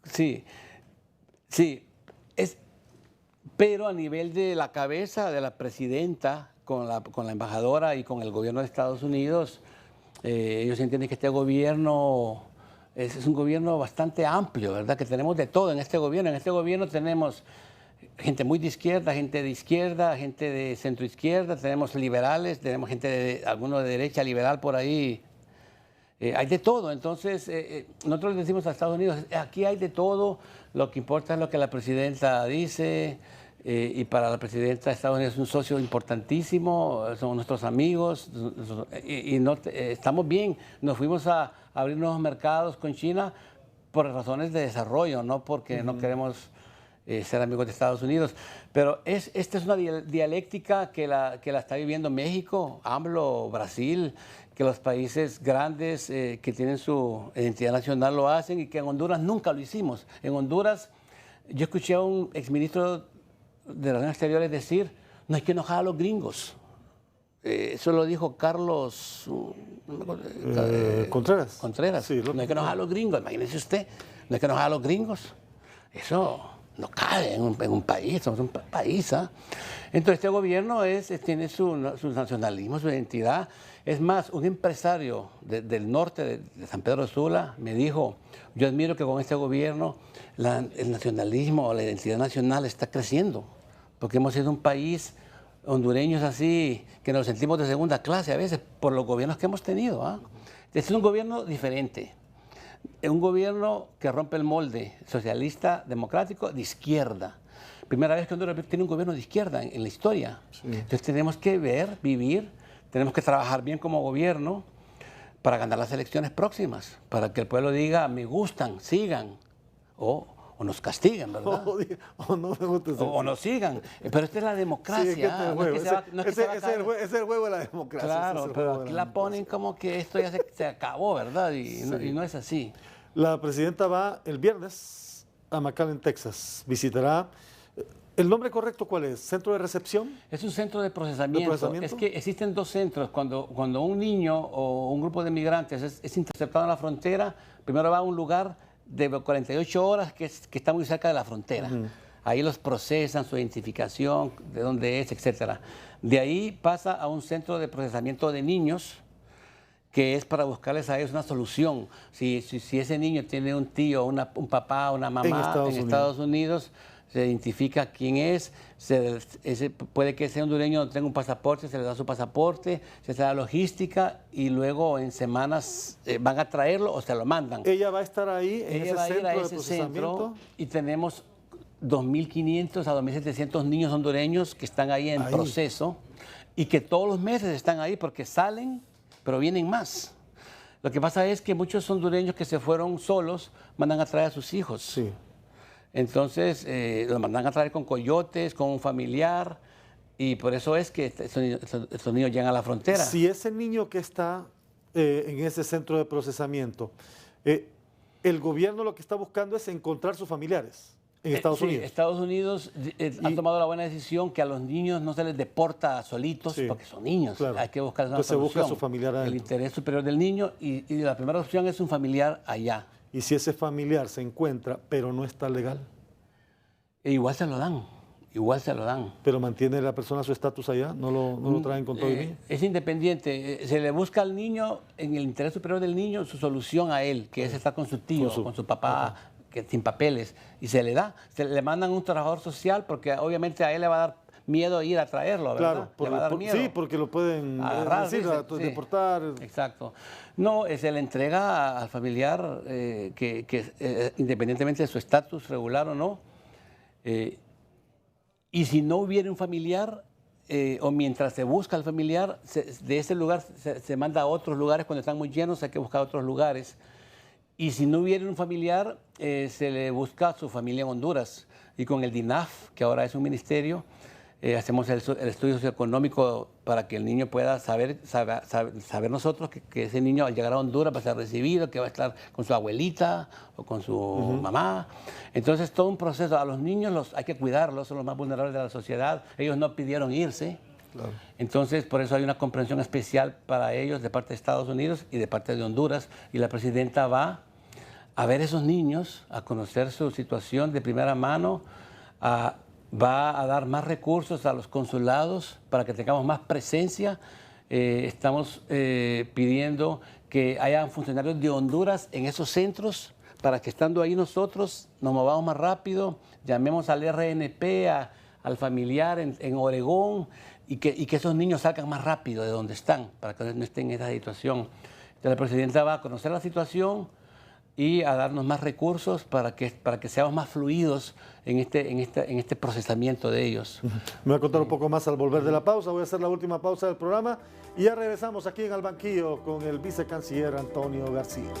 [SPEAKER 2] Sí, pero a nivel de la cabeza de la presidenta con la embajadora y con el gobierno de Estados Unidos, ellos entienden que este gobierno es un gobierno bastante amplio, ¿verdad? Que tenemos de todo en este gobierno. En este gobierno tenemos gente muy de izquierda, gente de centro izquierda, tenemos liberales, tenemos algunos de derecha liberal por ahí. Hay de todo. Entonces, nosotros le decimos a Estados Unidos, aquí hay de todo, lo que importa es lo que la presidenta dice, y para la presidenta Estados Unidos es un socio importantísimo, son nuestros amigos, estamos bien. Nos fuimos a abrir nuevos mercados con China por razones de desarrollo, no porque no queremos ser amigos de Estados Unidos. Pero esta es una dialéctica que la está viviendo México, AMLO, Brasil, que los países grandes que tienen su identidad nacional lo hacen y que en Honduras nunca lo hicimos. En Honduras, yo escuché a un exministro de Relaciones Exteriores decir, no hay que enojar a los gringos. Eso lo dijo Carlos
[SPEAKER 1] Contreras.
[SPEAKER 2] Contreras. Sí, no hay que enojar a los gringos, imagínese usted, no hay que enojar a los gringos. Eso no cabe en un país, somos un país. Entonces este gobierno tiene su nacionalismo, su identidad. Es más, un empresario del norte de San Pedro Sula me dijo, yo admiro que con este gobierno el nacionalismo o la identidad nacional está creciendo, porque hemos sido un país hondureños así, que nos sentimos de segunda clase a veces por los gobiernos que hemos tenido. ¿Ah? Este es un gobierno diferente, es un gobierno que rompe el molde socialista, democrático, de izquierda. Primera vez que Honduras tiene un gobierno de izquierda en la historia. Sí. Entonces tenemos que ver, vivir, tenemos que trabajar bien como gobierno para ganar las elecciones próximas, para que el pueblo diga, me gustan, sigan, o nos castigan, ¿verdad?
[SPEAKER 1] O no me gusta.
[SPEAKER 2] O nos sigan. Pero esta es la democracia. Sí,
[SPEAKER 1] es el juego de la democracia.
[SPEAKER 2] Claro, pero aquí la ponen como que esto ya se acabó, ¿verdad? Y no es así.
[SPEAKER 1] La presidenta va el viernes a McAllen, Texas. Visitará. ¿El nombre correcto cuál es? ¿Centro de recepción?
[SPEAKER 2] Es un centro de procesamiento. Es que existen dos centros. Cuando un niño o un grupo de migrantes es interceptado en la frontera, primero va a un lugar de 48 horas que está muy cerca de la frontera. Ahí los procesan, su identificación, de dónde es, etc. De ahí pasa a un centro de procesamiento de niños, que es para buscarles a ellos una solución. Si ese niño tiene un tío, un papá, una mamá en Estados Unidos, se identifica quién es, puede que ese hondureño no tenga un pasaporte, se le da su pasaporte, se le da logística y luego en semanas van a traerlo o se lo mandan.
[SPEAKER 1] ¿Ella va a estar ahí en ese centro de procesamiento?
[SPEAKER 2] Centro y tenemos 2.500 a 2.700 niños hondureños que están ahí en proceso y que todos los meses están ahí porque salen, pero vienen más. Lo que pasa es que muchos hondureños que se fueron solos mandan a traer a sus hijos.
[SPEAKER 1] Sí.
[SPEAKER 2] Entonces, los mandan a traer con coyotes, con un familiar, y por eso es que estos niños llegan a la frontera.
[SPEAKER 1] Si ese niño que está en ese centro de procesamiento, el gobierno lo que está buscando es encontrar sus familiares en Estados Unidos.
[SPEAKER 2] Estados Unidos ha tomado la buena decisión que a los niños no se les deporta solitos, porque son niños, claro. Hay que buscar una solución.
[SPEAKER 1] Se busca su familiar adentro.
[SPEAKER 2] El interés superior del niño, y la primera opción es un familiar allá.
[SPEAKER 1] Y si ese familiar se encuentra, pero no está legal.
[SPEAKER 2] Igual se lo dan, igual se lo dan.
[SPEAKER 1] ¿Pero mantiene la persona su estatus allá? ¿No lo traen con todo el niño?
[SPEAKER 2] Es independiente. Se le busca al niño, en el interés superior del niño, su solución a él, que es estar con su tío, con su papá, que sin papeles. Y se le da. Se le mandan un trabajador social porque obviamente a él le va a dar miedo ir a traerlo, ¿verdad?
[SPEAKER 1] Claro,
[SPEAKER 2] le va a dar miedo.
[SPEAKER 1] Sí, porque lo pueden
[SPEAKER 2] agarrar,
[SPEAKER 1] deportar.
[SPEAKER 2] Exacto. No, se le entrega al familiar independientemente de su estatus regular o no. Y si no hubiera un familiar, o mientras se busca al familiar, de ese lugar se manda a otros lugares. Cuando están muy llenos hay que buscar otros lugares. Y si no hubiera un familiar, se le busca a su familia en Honduras. Y con el DINAF, que ahora es un ministerio, hacemos el estudio socioeconómico para que el niño pueda saber nosotros que ese niño al llegar a Honduras va a ser recibido, que va a estar con su abuelita o con su mamá. Entonces, todo un proceso. A los niños hay que cuidarlos, son los más vulnerables de la sociedad. Ellos no pidieron irse. Claro. Entonces, por eso hay una comprensión especial para ellos de parte de Estados Unidos y de parte de Honduras. Y la presidenta va a ver a esos niños, a conocer su situación de primera mano, va a dar más recursos a los consulados para que tengamos más presencia. Estamos pidiendo que haya funcionarios de Honduras en esos centros para que estando ahí nosotros nos movamos más rápido, llamemos al RNP, al familiar en Oregón y que esos niños salgan más rápido de donde están para que no estén en esa situación. Entonces la presidenta va a conocer la situación y a darnos más recursos para que seamos más fluidos en este procesamiento de ellos.
[SPEAKER 1] Me voy a contar un poco más al volver de la pausa. Voy a hacer la última pausa del programa y ya regresamos aquí en Al Banquillo con el vicecanciller Antonio García.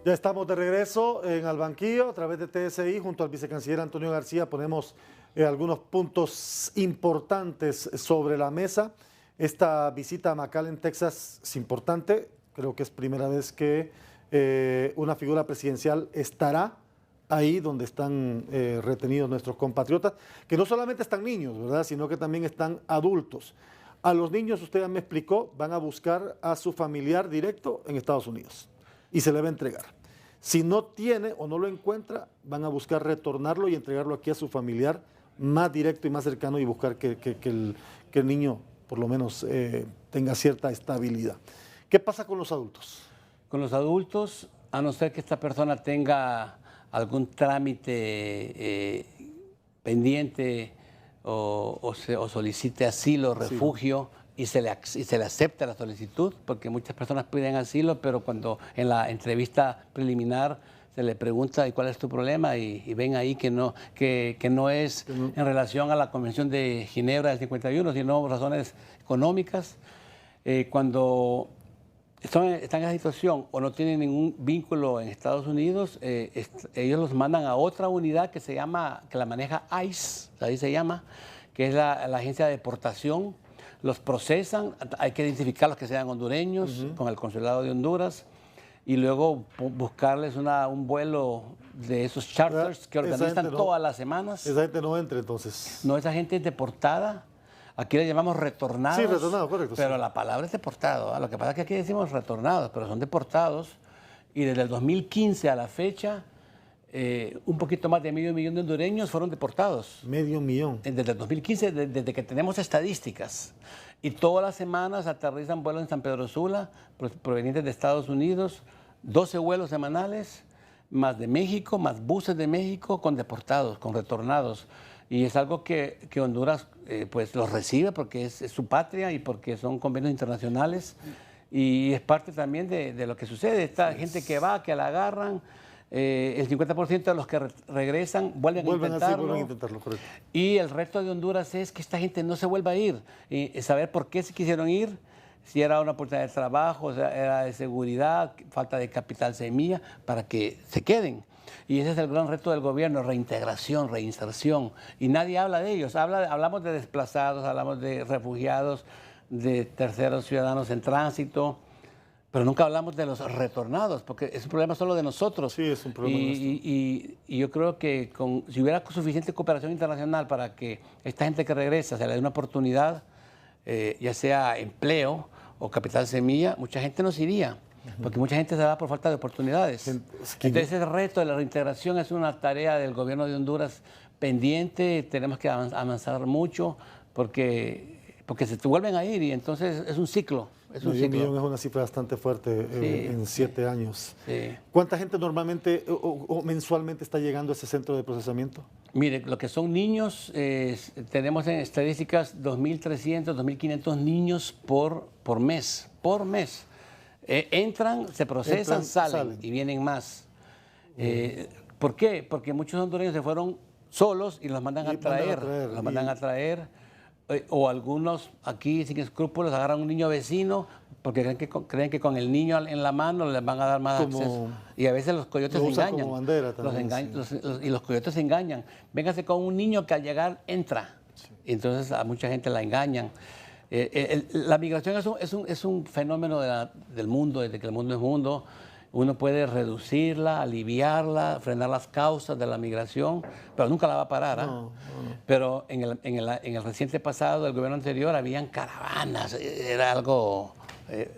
[SPEAKER 1] Ya estamos de regreso en Al Banquillo a través de TSI. Junto al vicecanciller Antonio García ponemos algunos puntos importantes sobre la mesa. Esta visita a McAllen, Texas, es importante. Creo que es primera vez que una figura presidencial estará ahí donde están retenidos nuestros compatriotas, que no solamente están niños, ¿verdad?, sino que también están adultos. A los niños, usted ya me explicó, van a buscar a su familiar directo en Estados Unidos y se le va a entregar. Si no tiene o no lo encuentra, van a buscar retornarlo y entregarlo aquí a su familiar más directo y más cercano y buscar que el niño por lo menos tenga cierta estabilidad. ¿Qué pasa con los adultos?
[SPEAKER 2] Con los adultos, a no ser que esta persona tenga algún trámite pendiente o solicite asilo, refugio, y se le acepta la solicitud, porque muchas personas piden asilo, pero cuando en la entrevista preliminar se le pregunta ¿y cuál es tu problema? Y ven ahí que no es en relación a la Convención de Ginebra del 51, sino razones económicas. Cuando están en esa situación o no tienen ningún vínculo en Estados Unidos, ellos los mandan a otra unidad que la maneja ICE, ahí se llama, que es la agencia de deportación. Los procesan, hay que identificar los que sean hondureños con el consulado de Honduras y luego buscarles un vuelo de esos charters que organizan todas las semanas.
[SPEAKER 1] Esa gente no entra entonces.
[SPEAKER 2] No, esa gente es deportada. Aquí le llamamos retornados.
[SPEAKER 1] Sí, retornados, correcto.
[SPEAKER 2] Pero
[SPEAKER 1] sí.
[SPEAKER 2] la palabra es deportado. Lo que pasa es que aquí decimos retornados, pero son deportados. Y desde el 2015 a la fecha, un poquito más de medio millón de hondureños fueron deportados.
[SPEAKER 1] Medio millón.
[SPEAKER 2] Desde el 2015, desde que tenemos estadísticas. Y todas las semanas aterrizan vuelos en San Pedro Sula, provenientes de Estados Unidos, 12 vuelos semanales, más de México, más buses de México con deportados, con retornados. Y es algo que Honduras pues los recibe porque es su patria y porque son convenios internacionales. Y es parte también de lo que sucede. Esta gente que va, que la agarran, el 50% de los que regresan vuelven a intentarlo,
[SPEAKER 1] correcto.
[SPEAKER 2] Y el reto de Honduras es que esta gente no se vuelva a ir, y saber por qué se quisieron ir, si era una oportunidad de trabajo, o sea, era de seguridad, falta de capital semilla, para que se queden. Y ese es el gran reto del gobierno, reintegración, reinserción. Y nadie habla de ellos. Hablamos de desplazados, hablamos de refugiados, de terceros ciudadanos en tránsito, pero nunca hablamos de los retornados, porque es un problema solo de nosotros.
[SPEAKER 1] Sí, es un problema nuestro.
[SPEAKER 2] Y yo creo que si hubiera suficiente cooperación internacional para que esta gente que regresa se le dé una oportunidad, ya sea empleo o capital semilla, mucha gente nos iría, porque mucha gente se va por falta de oportunidades. Entonces ese reto de la reintegración es una tarea del gobierno de Honduras pendiente, tenemos que avanzar mucho, porque se te vuelven a ir y entonces es un ciclo.
[SPEAKER 1] Medio millón es una cifra bastante fuerte en 7 años.
[SPEAKER 2] Sí.
[SPEAKER 1] ¿Cuánta gente normalmente o mensualmente está llegando a ese centro de procesamiento?
[SPEAKER 2] Mire, lo que son niños, tenemos en estadísticas 2.300, 2.500 niños por mes. Por mes. Entran, se procesan, salen y vienen más. ¿Por qué? Porque muchos hondureños se fueron solos y los mandan a traer. O algunos aquí sin escrúpulos agarran un niño vecino porque creen que con el niño en la mano les van a dar más acceso. Y a veces los coyotes se engañan.
[SPEAKER 1] Como bandera también,
[SPEAKER 2] y los coyotes se engañan. Véngase con un niño que al llegar entra. Sí. Y entonces a mucha gente la engañan. La migración es un fenómeno del mundo, desde que el mundo es mundo. Uno puede reducirla, aliviarla, frenar las causas de la migración, pero nunca la va a parar. No. Pero en el reciente pasado, del gobierno anterior, habían caravanas. Era algo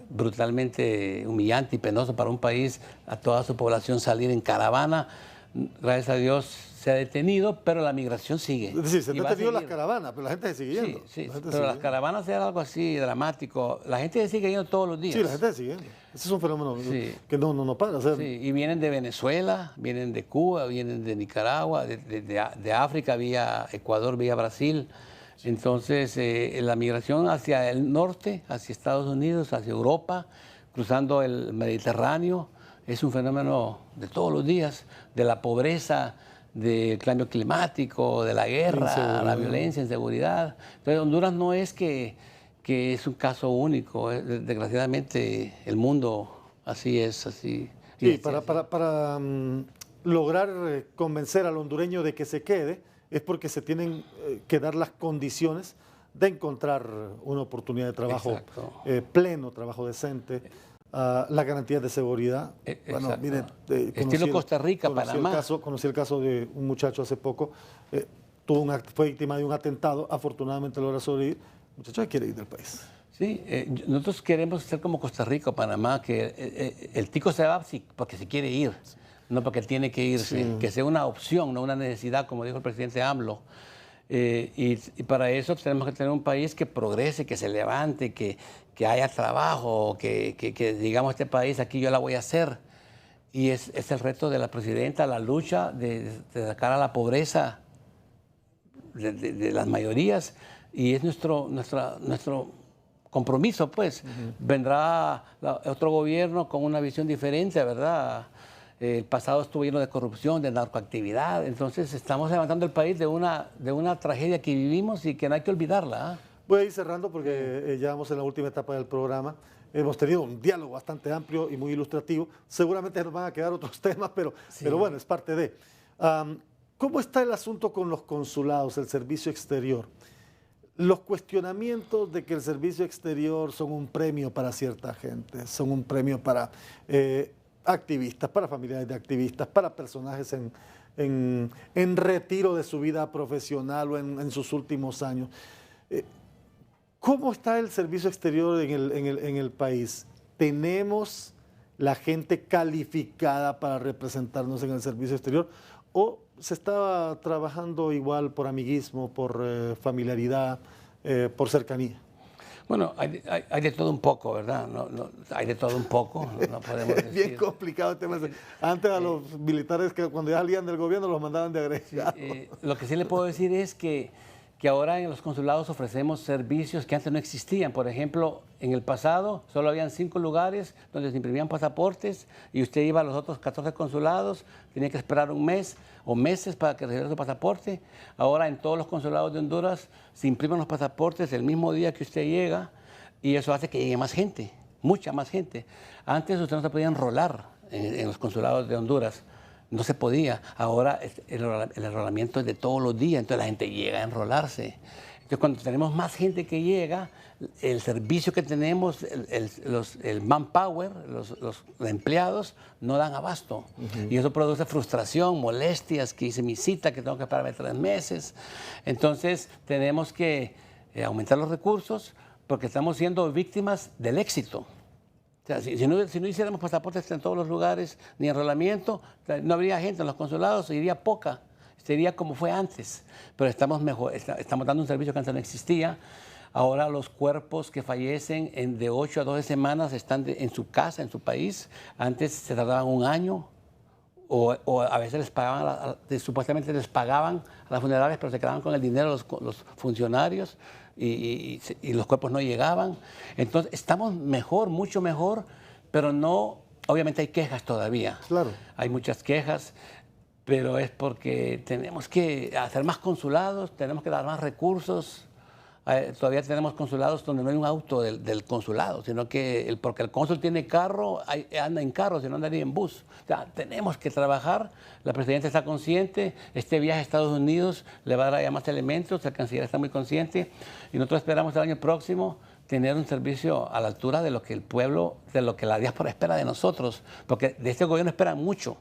[SPEAKER 2] brutalmente humillante y penoso para un país, a toda su población salir en caravana. Gracias a Dios se ha detenido, pero la migración sigue.
[SPEAKER 1] Es decir, se han detenido las caravanas, pero la gente se sigue yendo.
[SPEAKER 2] Sí, pero las caravanas era algo así dramático. La gente se sigue yendo todos los días.
[SPEAKER 1] Sí, la gente se sigue yendo. Ese es un fenómeno que no para.
[SPEAKER 2] Sí, y vienen de Venezuela, vienen de Cuba, vienen de Nicaragua, de África, vía Ecuador, vía Brasil. Entonces, la migración hacia el norte, hacia Estados Unidos, hacia Europa, cruzando el Mediterráneo, es un fenómeno de todos los días, de la pobreza, del cambio climático, de la guerra, la violencia, inseguridad. Entonces, Honduras no es que es un caso único. Desgraciadamente, el mundo así es, así.
[SPEAKER 1] Sí, para lograr convencer al hondureño de que se quede, es porque se tienen que dar las condiciones de encontrar una oportunidad de trabajo pleno, trabajo decente. La garantía de seguridad. Bueno, mire,
[SPEAKER 2] estilo Costa Rica, Panamá.
[SPEAKER 1] Conocí el caso de un muchacho hace poco, fue víctima de un atentado, afortunadamente logra sobrevivir. El muchacho quiere ir del país.
[SPEAKER 2] Sí, nosotros queremos ser como Costa Rica o Panamá, que el tico se va porque se quiere ir, no porque tiene que irse, sí. Que sea una opción, no una necesidad, como dijo el presidente AMLO. Y para eso tenemos que tener un país que progrese, que se levante, que haya trabajo, que digamos este país aquí yo la voy a hacer. Y es el reto de la presidenta, la lucha de sacar a la pobreza de las mayorías, y es nuestro compromiso, pues. Vendrá otro gobierno con una visión diferente, ¿verdad? El pasado estuvo lleno de corrupción, de narcoactividad, entonces estamos levantando el país de una tragedia que vivimos y que no hay que olvidarla. ¿Ah?
[SPEAKER 1] Voy a ir cerrando porque ya vamos en la última etapa del programa. Hemos tenido un diálogo bastante amplio y muy ilustrativo. Seguramente nos van a quedar otros temas, pero bueno, es parte de. ¿Cómo está el asunto con los consulados, el servicio exterior? Los cuestionamientos de que el servicio exterior son un premio para cierta gente, son un premio para activistas, para familiares de activistas, para personajes en retiro de su vida profesional o en sus últimos años. ¿Cómo está el servicio exterior en el país? ¿Tenemos la gente calificada para representarnos en el servicio exterior? ¿O se está trabajando igual por amiguismo, por familiaridad, por cercanía?
[SPEAKER 2] Bueno, hay de todo un poco, ¿verdad? Hay de todo un poco, no podemos decir.
[SPEAKER 1] Es bien complicado el tema. Antes a los militares que cuando ya salían del gobierno los mandaban de agregados.
[SPEAKER 2] Lo que sí le puedo decir es que ahora en los consulados ofrecemos servicios que antes no existían. Por ejemplo, en el pasado solo habían 5 lugares donde se imprimían pasaportes y usted iba a los otros 14 consulados, tenía que esperar un mes o meses para que recibiera su pasaporte. Ahora en todos los consulados de Honduras se imprimen los pasaportes el mismo día que usted llega y eso hace que llegue más gente, mucha más gente. Antes usted no se podía enrolar en los consulados de Honduras. No se podía. Ahora el enrolamiento es de todos los días, entonces la gente llega a enrolarse. Entonces cuando tenemos más gente que llega, el servicio que tenemos, el manpower, los empleados, no dan abasto. Y eso produce frustración, molestias, que hice mi cita, que tengo que esperarme 3 meses. Entonces tenemos que aumentar los recursos porque estamos siendo víctimas del éxito. O sea, si no hiciéramos pasaportes en todos los lugares, ni enrolamiento, no habría gente en los consulados, iría poca, sería como fue antes. Pero estamos dando un servicio que antes no existía. Ahora los cuerpos que fallecen de 8 a 12 semanas están en su casa, en su país. Antes se tardaban 1 año o a veces les pagaban, supuestamente les pagaban a las funerarias, pero se quedaban con el dinero los funcionarios. Y los cuerpos no llegaban. Entonces, estamos mejor, mucho mejor, pero no, obviamente hay quejas todavía.
[SPEAKER 1] Claro.
[SPEAKER 2] Hay muchas quejas, pero es porque tenemos que hacer más consulados, tenemos que dar más recursos. Todavía tenemos consulados donde no hay un auto del consulado, sino que porque el cónsul tiene carro, anda en carro, si no andaría en bus. O sea, tenemos que trabajar, la presidenta está consciente, este viaje a Estados Unidos le va a dar ya más elementos, el canciller está muy consciente, y nosotros esperamos el año próximo tener un servicio a la altura de lo que el pueblo, de lo que la diáspora espera de nosotros, porque de este gobierno esperan mucho,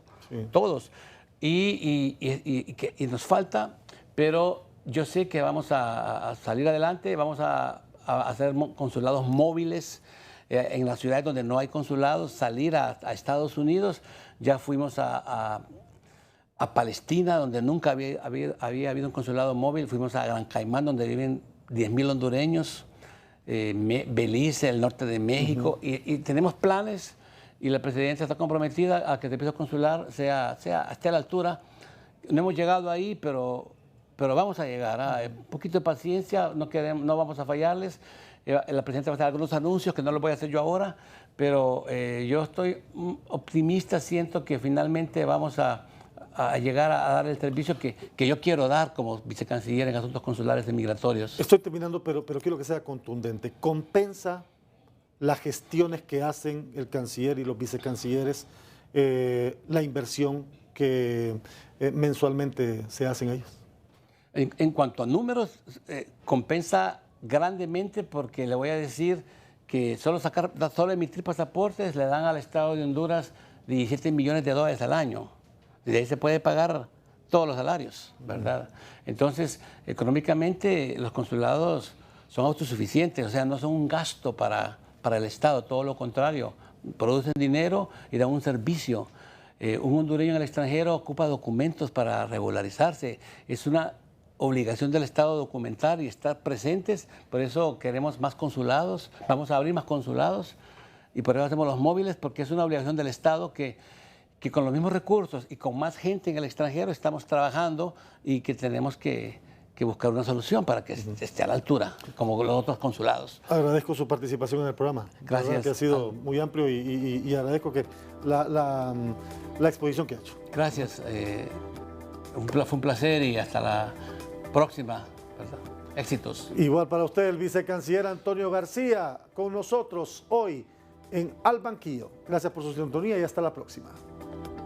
[SPEAKER 2] todos, y nos falta, pero yo sé que vamos a salir adelante, vamos a hacer consulados móviles en las ciudades donde no hay consulados, salir a Estados Unidos. Ya fuimos a Palestina, donde nunca había habido un consulado móvil. Fuimos a Gran Caimán, donde viven 10,000 hondureños, Belice, el norte de México, y tenemos planes, y la presidencia está comprometida a que el servicio consular esté a la altura. No hemos llegado ahí, pero vamos a llegar. Un poquito de paciencia, no vamos a fallarles. La presidenta va a hacer algunos anuncios que no los voy a hacer yo ahora, pero yo estoy optimista, siento que finalmente vamos a llegar a dar el servicio que yo quiero dar como vicecanciller en asuntos consulares y migratorios.
[SPEAKER 1] Estoy terminando, pero quiero que sea contundente. ¿Compensa las gestiones que hacen el canciller y los vicecancilleres la inversión que mensualmente se hacen ellos?
[SPEAKER 2] En cuanto a números, compensa grandemente porque le voy a decir que solo emitir pasaportes le dan al Estado de Honduras $17 millones al año. De ahí se puede pagar todos los salarios, ¿verdad? Entonces, económicamente los consulados son autosuficientes, o sea, no son un gasto para el Estado, todo lo contrario, producen dinero y dan un servicio. Un hondureño en el extranjero ocupa documentos para regularizarse, es una obligación del Estado documentar y estar presentes, por eso queremos más consulados, vamos a abrir más consulados y por eso hacemos los móviles, porque es una obligación del Estado que con los mismos recursos y con más gente en el extranjero estamos trabajando y que tenemos que que buscar una solución para que esté a la altura, como los otros consulados.
[SPEAKER 1] Agradezco su participación en el programa.
[SPEAKER 2] Gracias.
[SPEAKER 1] La verdad que ha sido muy amplio y agradezco que la exposición que ha hecho.
[SPEAKER 2] Gracias. Fue un placer y hasta la próxima, ¿verdad? Éxitos.
[SPEAKER 1] Igual para usted, el vicecanciller Antonio García, con nosotros hoy en Al Banquillo. Gracias por su sintonía y hasta la próxima.